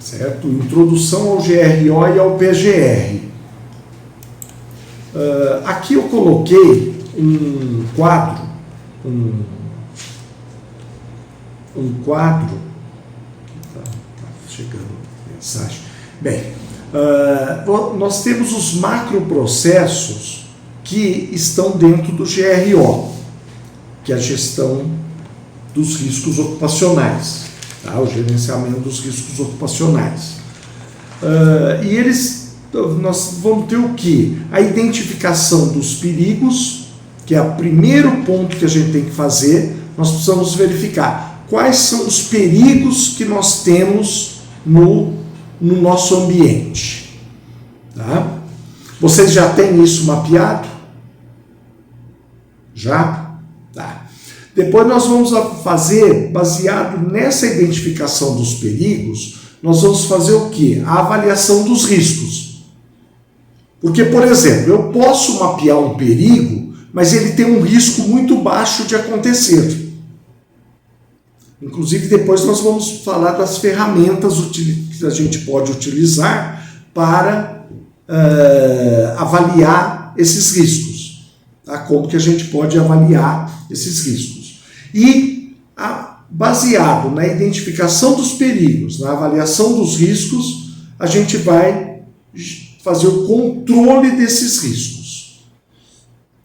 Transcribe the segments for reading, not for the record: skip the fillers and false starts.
certo? Introdução ao GRO e ao PGR. Aqui eu coloquei um quadro, tá chegando mensagem. Bem, nós temos os macroprocessos que estão dentro do GRO, que é a gestão dos riscos ocupacionais, tá? O gerenciamento dos riscos ocupacionais. Nós vamos ter o quê? A identificação dos perigos, que é o primeiro ponto que a gente tem que fazer. Nós precisamos verificar quais são os perigos que nós temos no nosso ambiente. Tá? Vocês já têm isso mapeado? Já? Tá. Depois nós vamos fazer, baseado nessa identificação dos perigos, nós vamos fazer o quê? A avaliação dos riscos. Porque, por exemplo, eu posso mapear um perigo, mas ele tem um risco muito baixo de acontecer. Inclusive, depois nós vamos falar das ferramentas que a gente pode utilizar para avaliar esses riscos. Tá? Como que a gente pode avaliar esses riscos. E, baseado na identificação dos perigos, na avaliação dos riscos, a gente vai fazer o controle desses riscos.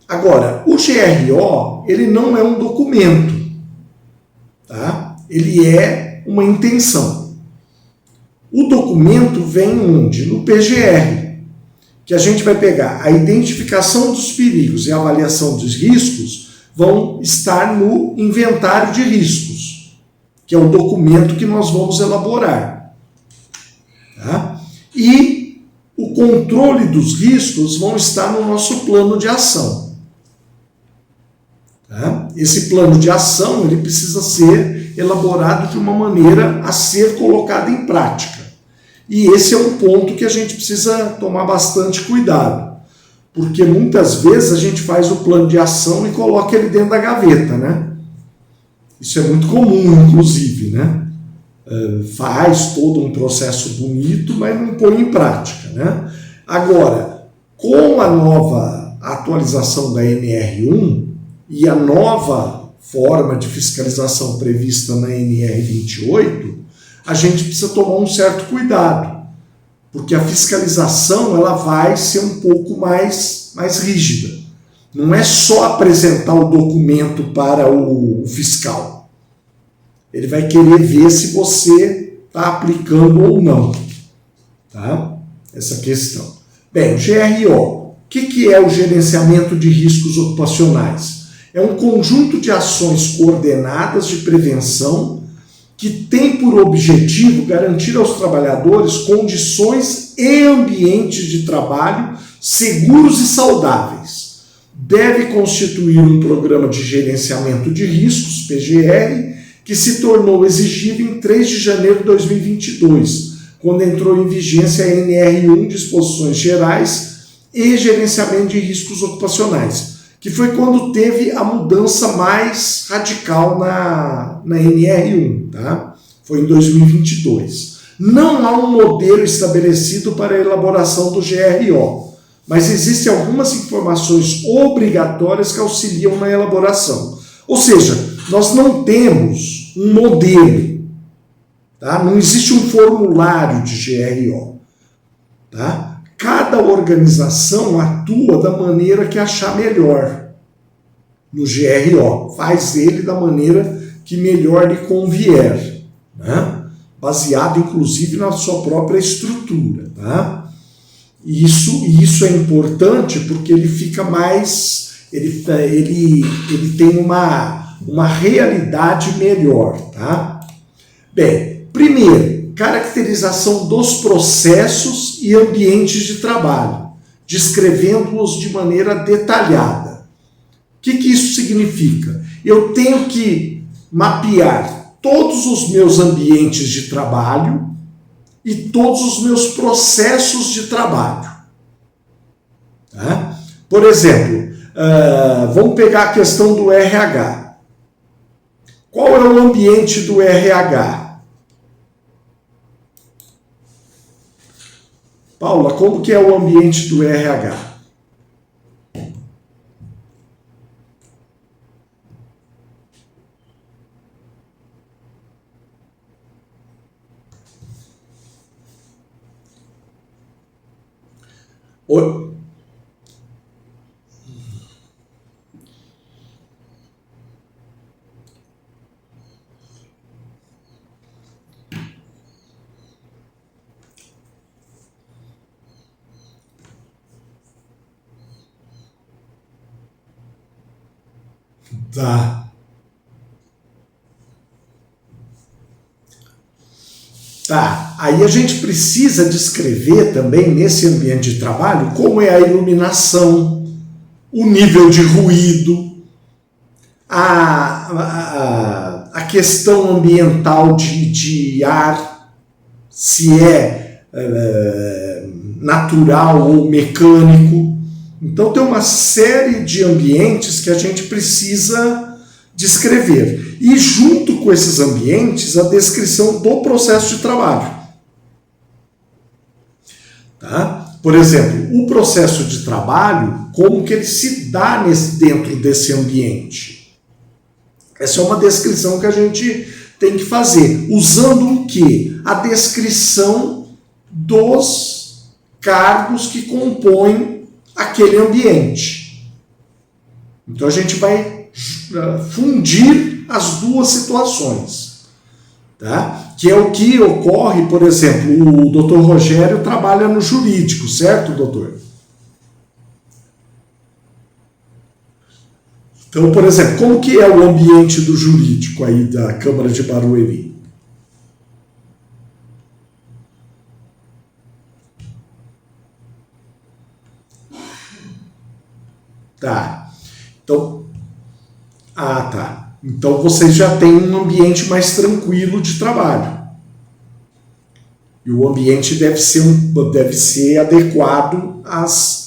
Agora, o GRO, ele não é um documento, tá? Ele é uma intenção. O documento vem onde? No PGR, que a gente vai pegar a identificação dos perigos e a avaliação dos riscos, vão estar no inventário de riscos, que é o documento que nós vamos elaborar. Tá? E o controle dos riscos vão estar no nosso plano de ação. Tá? Esse plano de ação ele precisa ser elaborado de uma maneira a ser colocado em prática. E esse é um ponto que a gente precisa tomar bastante cuidado. Porque muitas vezes a gente faz o plano de ação e coloca ele dentro da gaveta, né? Isso é muito comum, inclusive, né? Faz todo um processo bonito, mas não põe em prática, né? Agora, com a nova atualização da NR1 e a nova forma de fiscalização prevista na NR28, a gente precisa tomar um certo cuidado. Porque a fiscalização ela vai ser um pouco mais rígida. Não é só apresentar o documento para o fiscal. Ele vai querer ver se você está aplicando ou não. Tá? Essa questão. Bem, o GRO. O que é o gerenciamento de riscos ocupacionais? É um conjunto de ações coordenadas de prevenção que tem por objetivo garantir aos trabalhadores condições e ambientes de trabalho seguros e saudáveis. Deve constituir um programa de gerenciamento de riscos, PGR, que se tornou exigível em 3 de janeiro de 2022, quando entrou em vigência a NR1, Disposições Gerais e Gerenciamento de Riscos Ocupacionais, que foi quando teve a mudança mais radical na NR1, tá? Foi em 2022. Não há um modelo estabelecido para a elaboração do GRO, mas existem algumas informações obrigatórias que auxiliam na elaboração. Ou seja, nós não temos um modelo, tá? Não existe um formulário de GRO, tá? Cada organização atua da maneira que achar melhor no GRO. Faz ele da maneira que melhor lhe convier, né? Baseado, inclusive, na sua própria estrutura. Tá? Isso é importante porque ele fica mais... Ele tem uma realidade melhor. Tá? Bem, primeiro, caracterização dos processos e ambientes de trabalho, descrevendo-os de maneira detalhada. O que isso significa? Eu tenho que mapear todos os meus ambientes de trabalho e todos os meus processos de trabalho. Tá? Por exemplo, vamos pegar a questão do RH. Qual é o ambiente do RH? Paula, como que é o ambiente do RH? Oi? Tá. Tá, aí a gente precisa descrever também nesse ambiente de trabalho como é a iluminação, o nível de ruído, a questão ambiental de ar, se natural ou mecânico. Então tem uma série de ambientes que a gente precisa descrever. E junto com esses ambientes, a descrição do processo de trabalho. Tá? Por exemplo, o processo de trabalho, como que ele se dá dentro desse ambiente? Essa é uma descrição que a gente tem que fazer, usando o quê? A descrição dos cargos que compõem aquele ambiente. Então a gente vai fundir as duas situações, tá? Que é o que ocorre, por exemplo, o doutor Rogério trabalha no jurídico, certo, doutor? Então, por exemplo, como que é o ambiente do jurídico aí da Câmara de Barueri? Tá. Então, tá. Então vocês já têm um ambiente mais tranquilo de trabalho. E o ambiente deve ser adequado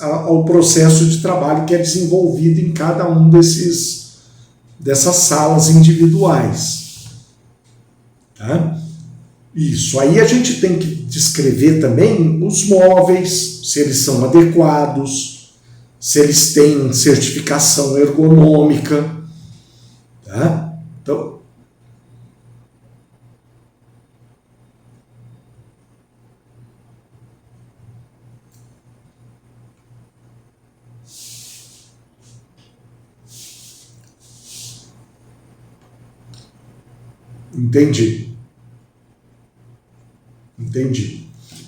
ao processo de trabalho que é desenvolvido em cada um dessas salas individuais. Tá? Isso. Aí a gente tem que descrever também os móveis, se eles são adequados, se eles têm certificação ergonômica. Tá? Então, entendi.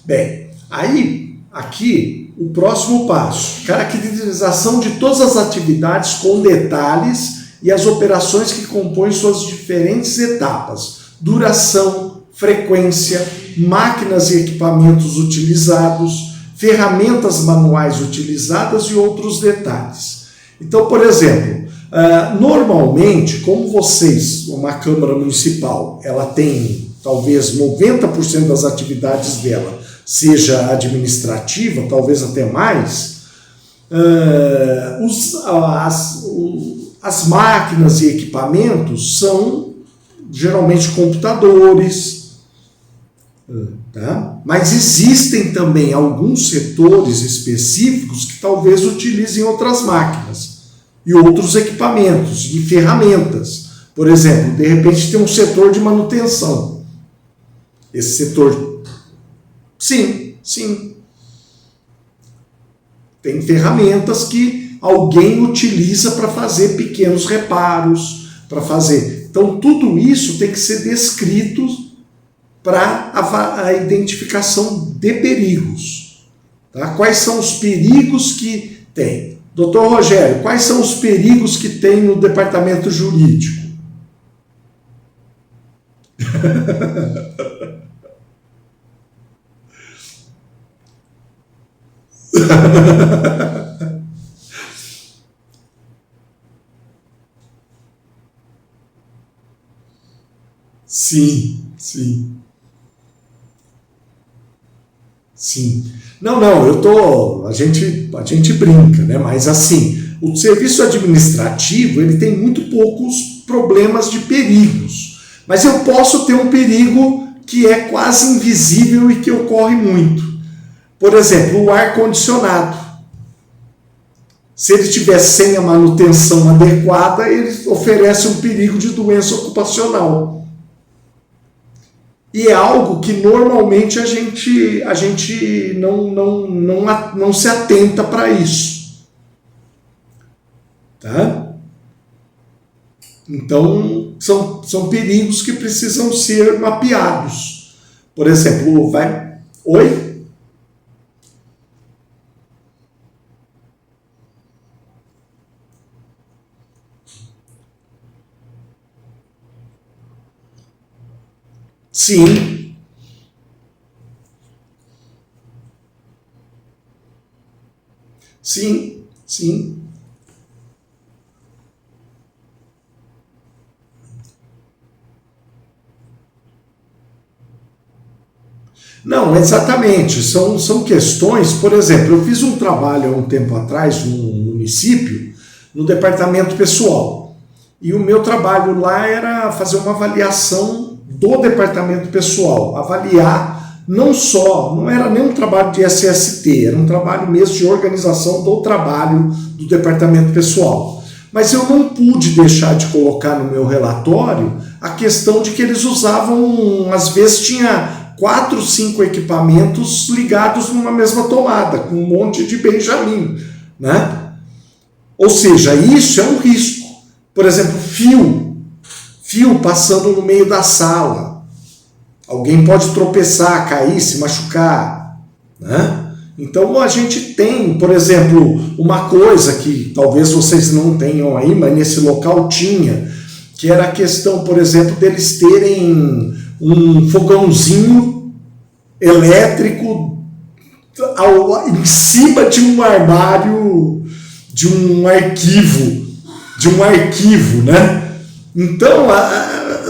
Bem, aí, aqui, o próximo passo. Caracterização de todas as atividades com detalhes e as operações que compõem suas diferentes etapas. Duração, frequência, máquinas e equipamentos utilizados, ferramentas manuais utilizadas e outros detalhes. Então, por exemplo, normalmente, como vocês, uma Câmara Municipal, ela tem talvez 90% das atividades dela seja administrativa, talvez até mais, as máquinas e equipamentos são geralmente computadores, tá? Mas existem também alguns setores específicos que talvez utilizem outras máquinas e outros equipamentos e ferramentas. Por exemplo, de repente tem um setor de manutenção. Esse setor, sim, tem ferramentas que alguém utiliza para fazer pequenos reparos, para fazer. Então, tudo isso tem que ser descrito para a identificação de perigos. Tá? Quais são os perigos que tem? Doutor Rogério, quais são os perigos que tem no departamento jurídico? Sim. Não, a gente brinca, né? Mas assim, o serviço administrativo, ele tem muito poucos problemas de perigos. Mas eu posso ter um perigo que é quase invisível e que ocorre muito. Por exemplo, o ar-condicionado. Se ele estiver sem a manutenção adequada, ele oferece um perigo de doença ocupacional. E é algo que normalmente a gente não se atenta para isso. Tá? Então, são perigos que precisam ser mapeados. Por exemplo, Oi? Sim. Sim, sim. Não, exatamente. São questões, por exemplo, eu fiz um trabalho há um tempo atrás num município, no departamento pessoal. E o meu trabalho lá era fazer uma avaliação do departamento pessoal. Avaliar não era nem um trabalho de SST, era um trabalho mesmo de organização do trabalho do departamento pessoal. Mas eu não pude deixar de colocar no meu relatório a questão de que eles usavam, às vezes tinha 4, 5 equipamentos ligados numa mesma tomada, com um monte de Benjamin, né? Ou seja, isso é um risco. Por exemplo, fio passando no meio da sala. Alguém pode tropeçar, cair, se machucar, né? Então a gente tem, por exemplo, uma coisa que talvez vocês não tenham aí, mas nesse local tinha, que era a questão, por exemplo, deles terem um fogãozinho elétrico em cima de um armário, de um arquivo, né? Então,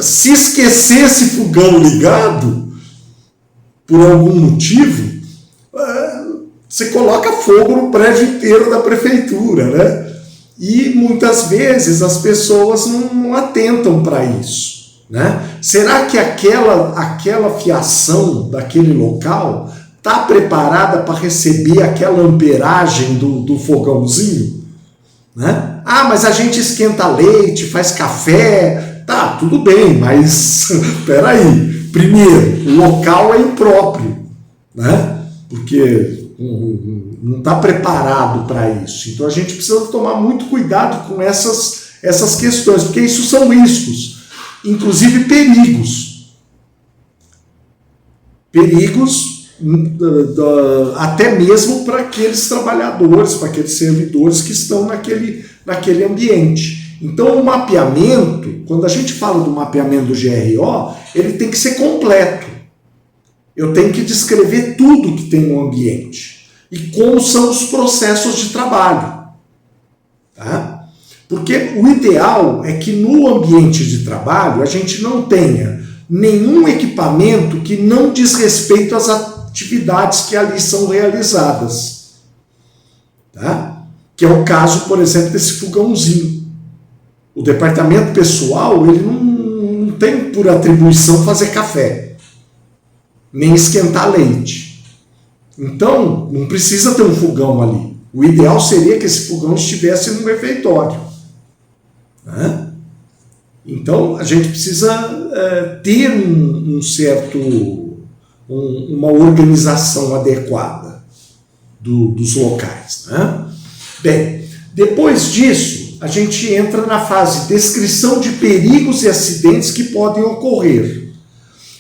se esquecer esse fogão ligado, por algum motivo, você coloca fogo no prédio inteiro da prefeitura, né? E muitas vezes as pessoas não atentam para isso, né? Será que aquela fiação daquele local está preparada para receber aquela amperagem do fogãozinho? Né? Ah, mas a gente esquenta leite, faz café, tá, tudo bem, mas peraí, primeiro, o local é impróprio, né? Porque não está preparado para isso. Então a gente precisa tomar muito cuidado com essas questões, porque isso são riscos, inclusive perigos. Perigos até mesmo para aqueles trabalhadores, para aqueles servidores que estão naquele ambiente. Então o mapeamento, quando a gente fala do mapeamento do GRO, ele tem que ser completo. Eu tenho que descrever tudo que tem no ambiente e como são os processos de trabalho. Tá? Porque o ideal é que no ambiente de trabalho a gente não tenha nenhum equipamento que não diz respeito às atividades que ali são realizadas. Tá? Que é o caso, por exemplo, desse fogãozinho. O departamento pessoal, ele não tem por atribuição fazer café, nem esquentar leite. Então, não precisa ter um fogão ali. O ideal seria que esse fogão estivesse no refeitório. Né? Então, a gente precisa ter uma organização adequada dos locais. Né? Bem, depois disso, a gente entra na fase de descrição de perigos e acidentes que podem ocorrer.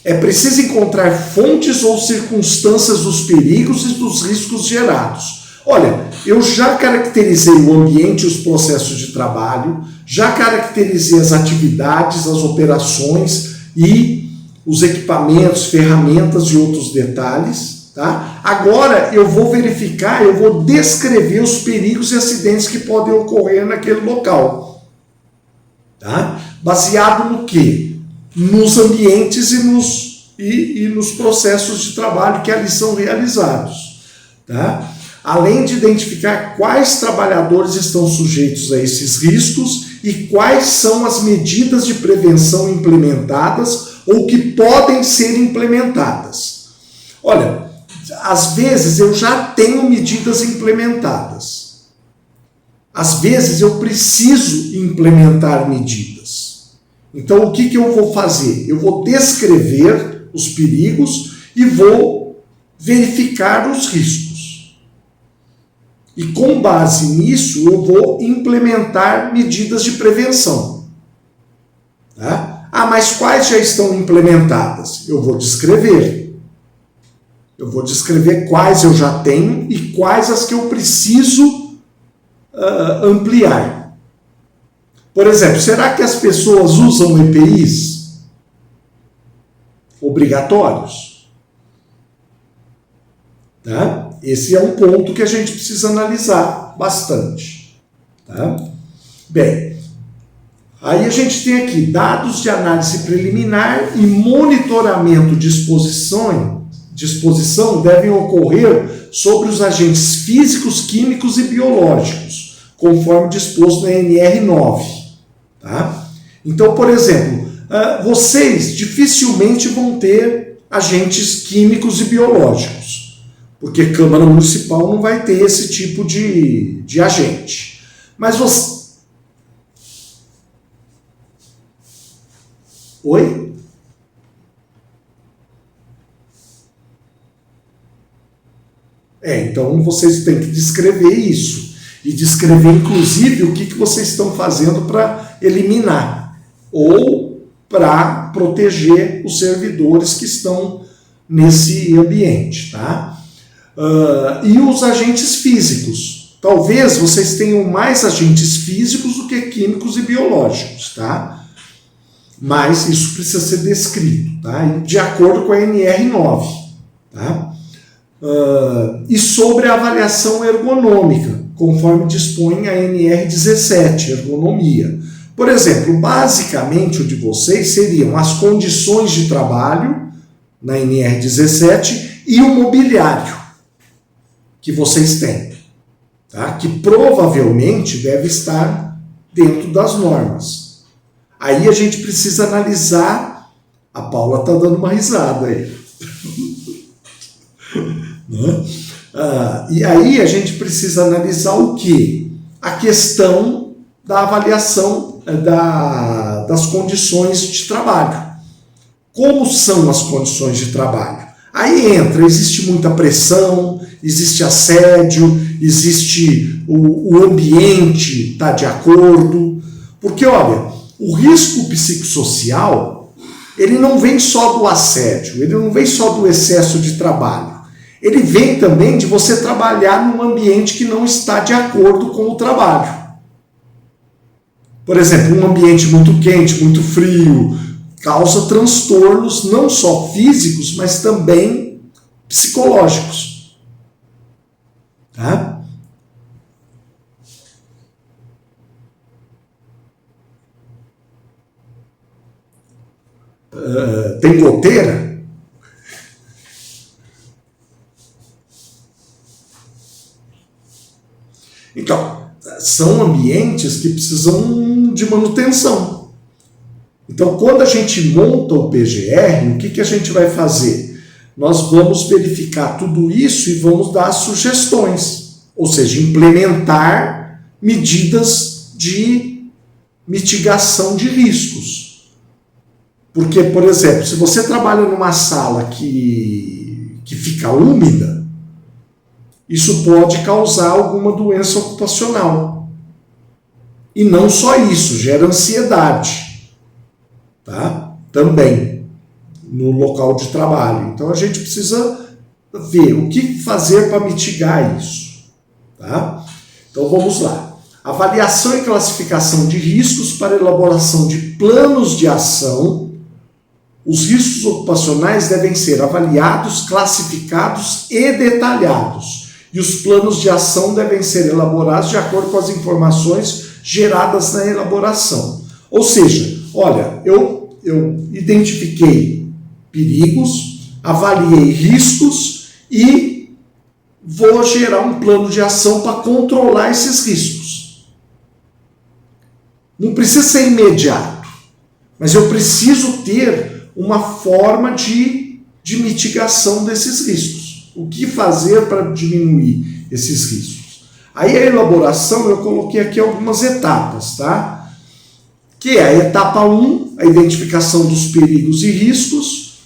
É preciso encontrar fontes ou circunstâncias dos perigos e dos riscos gerados. Olha, eu já caracterizei o ambiente e os processos de trabalho, já caracterizei as atividades, as operações e os equipamentos, ferramentas e outros detalhes. Tá? Agora eu vou verificar, eu vou descrever os perigos e acidentes que podem ocorrer naquele local. Tá? Baseado no quê? Nos ambientes e nos processos de trabalho que ali são realizados. Tá? Além de identificar quais trabalhadores estão sujeitos a esses riscos e quais são as medidas de prevenção implementadas ou que podem ser implementadas. Olha, às vezes eu já tenho medidas implementadas. Às vezes eu preciso implementar medidas. Então o que eu vou fazer? Eu vou descrever os perigos e vou verificar os riscos. E com base nisso eu vou implementar medidas de prevenção. Tá? Ah, mas quais já estão implementadas? Eu vou descrever. Eu vou descrever quais eu já tenho e quais as que eu preciso ampliar. Por exemplo, será que as pessoas usam EPIs obrigatórios? Tá? Esse é um ponto que a gente precisa analisar bastante. Tá? Bem, aí a gente tem aqui dados de análise preliminar e monitoramento de exposição devem ocorrer sobre os agentes físicos, químicos e biológicos, conforme disposto na NR9. Tá? Então, por exemplo, vocês dificilmente vão ter agentes químicos e biológicos, porque Câmara Municipal não vai ter esse tipo de agente. Mas você... Oi? Então vocês têm que descrever isso. E descrever, inclusive, o que vocês estão fazendo para eliminar ou para proteger os servidores que estão nesse ambiente. Tá? E os agentes físicos. Talvez vocês tenham mais agentes físicos do que químicos e biológicos. Tá? Mas isso precisa ser descrito, tá? De acordo com a NR9. Tá? E sobre a avaliação ergonômica, conforme dispõe a NR17, ergonomia. Por exemplo, basicamente o de vocês seriam as condições de trabalho, na NR17, e o mobiliário que vocês têm, tá? Que provavelmente deve estar dentro das normas. Aí a gente precisa analisar. A Paula está dando uma risada aí. Né? E aí a gente precisa analisar o quê? A questão da avaliação das condições de trabalho. Como são as condições de trabalho? Aí existe muita pressão, existe assédio, existe o ambiente está de acordo. Porque, olha, o risco psicossocial, ele não vem só do assédio, ele não vem só do excesso de trabalho. Ele vem também de você trabalhar num ambiente que não está de acordo com o trabalho. Por exemplo, um ambiente muito quente, muito frio, causa transtornos não só físicos, mas também psicológicos. Tá? Tem goteira? Então, são ambientes que precisam de manutenção. Então, quando a gente monta o PGR, o que a gente vai fazer? Nós vamos verificar tudo isso e vamos dar sugestões, ou seja, implementar medidas de mitigação de riscos. Porque, por exemplo, se você trabalha numa sala que fica úmida, isso pode causar alguma doença ocupacional. E não só isso, gera ansiedade, tá? Também no local de trabalho. Então a gente precisa ver o que fazer para mitigar isso, tá? Então vamos lá. Avaliação e classificação de riscos para elaboração de planos de ação. Os riscos ocupacionais devem ser avaliados, classificados e detalhados. E os planos de ação devem ser elaborados de acordo com as informações geradas na elaboração. Ou seja, olha, eu identifiquei perigos, avaliei riscos e vou gerar um plano de ação para controlar esses riscos. Não precisa ser imediato, mas eu preciso ter uma forma de mitigação desses riscos. O que fazer para diminuir esses riscos? Aí a elaboração, eu coloquei aqui algumas etapas, tá? Que é a etapa 1, a identificação dos perigos e riscos.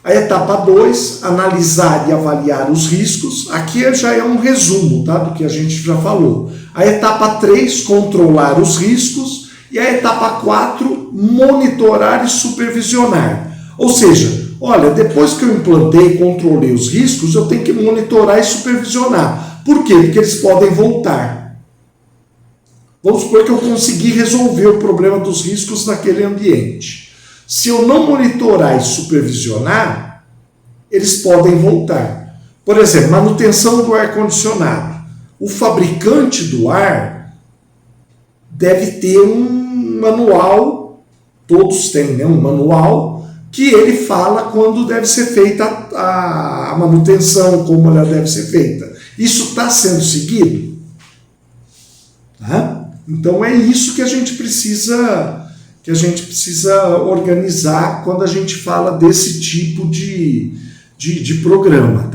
A etapa 2, analisar e avaliar os riscos. Aqui já é um resumo, tá, do que a gente já falou. A etapa 3, controlar os riscos. E a etapa 4, monitorar e supervisionar. Ou seja, olha, depois que eu implantei e controlei os riscos, eu tenho que monitorar e supervisionar. Por quê? Porque eles podem voltar. Vamos supor que eu consegui resolver o problema dos riscos naquele ambiente. Se eu não monitorar e supervisionar, eles podem voltar. Por exemplo, manutenção do ar-condicionado. O fabricante do ar deve ter um manual, todos têm, né? Um manual que ele fala quando deve ser feita a manutenção, como ela deve ser feita. Isso está sendo seguido? Tá? Então é isso que a gente precisa organizar quando a gente fala desse tipo de programa. Tá?